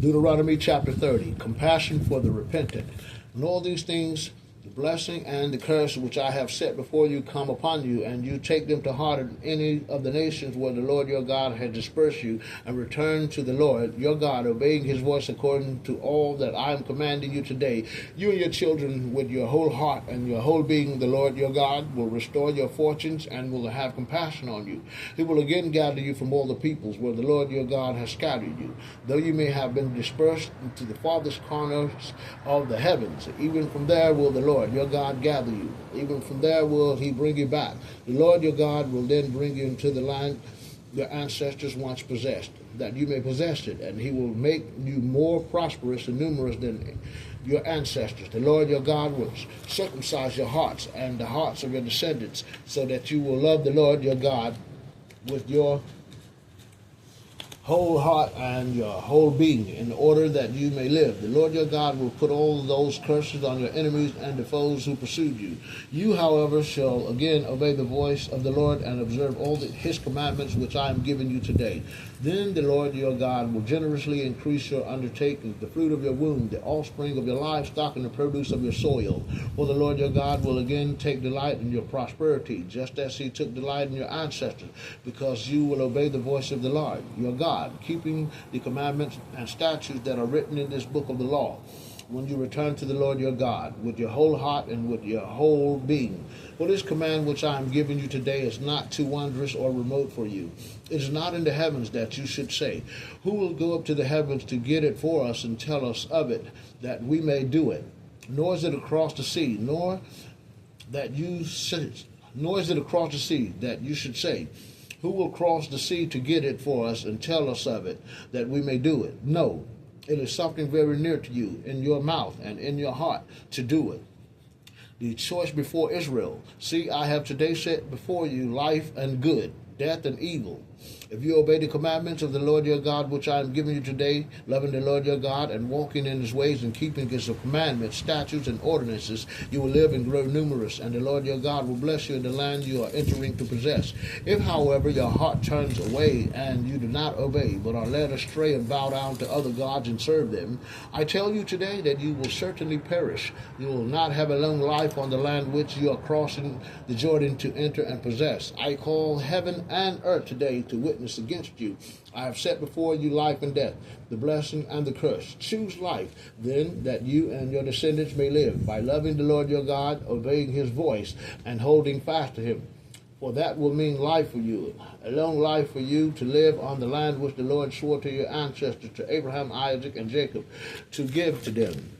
Deuteronomy chapter 30, compassion for the repentant. And all these things, the blessing and the curse which I have set before you come upon you, and you take them to heart in any of the nations where the Lord your God has dispersed you, and return to the Lord your God, obeying his voice according to all that I am commanding you today. You and your children with your whole heart and your whole being, the Lord your God will restore your fortunes and will have compassion on you. He will again gather you from all the peoples where the Lord your God has scattered you, though you may have been dispersed into the farthest corners of the heavens. Even from there will the Lord your God gather you. Even from there will he bring you back. The Lord your God will then bring you into the land your ancestors once possessed, that you may possess it, and he will make you more prosperous and numerous than your ancestors. The Lord your God will circumcise your hearts and the hearts of your descendants, so that you will love the Lord your God with your whole heart and your whole being, in order that you may live. The Lord your God will put all those curses on your enemies and the foes who pursued you. You, however, shall again obey the voice of the Lord and observe all his commandments which I am giving you today. Then the Lord your God will generously increase your undertaking, the fruit of your womb, the offspring of your livestock, and the produce of your soil. For the Lord your God will again take delight in your prosperity, just as he took delight in your ancestors, because you will obey the voice of the Lord your God, keeping the commandments and statutes that are written in this book of the law, when you return to the Lord your God with your whole heart and with your whole being. For this command which I am giving you today is not too wondrous or remote for you. It is not in the heavens, that you should say, who will go up to the heavens to get it for us and tell us of it, that we may do it? Nor is it across the sea, nor is it across the sea, that you should say, who will cross the sea to get it for us and tell us of it, that we may do it? No, it is something very near to you, in your mouth and in your heart, to do it. The choice before Israel. See, I have today set before you life and good, death and evil. If you obey the commandments of the Lord your God, which I am giving you today, loving the Lord your God and walking in his ways and keeping his commandments, statutes, and ordinances, you will live and grow numerous, and the Lord your God will bless you in the land you are entering to possess. If, however, your heart turns away and you do not obey, but are led astray and bow down to other gods and serve them, I tell you today that you will certainly perish. You will not have a long life on the land which you are crossing the Jordan to enter and possess. I call heaven and earth today to witness against you. I have set before you life and death, the blessing and the curse. Choose life, then, that you and your descendants may live, by loving the Lord your God, obeying his voice, and holding fast to him. For that will mean life for you, a long life for you to live on the land which the Lord swore to your ancestors, to Abraham, Isaac, and Jacob, to give to them.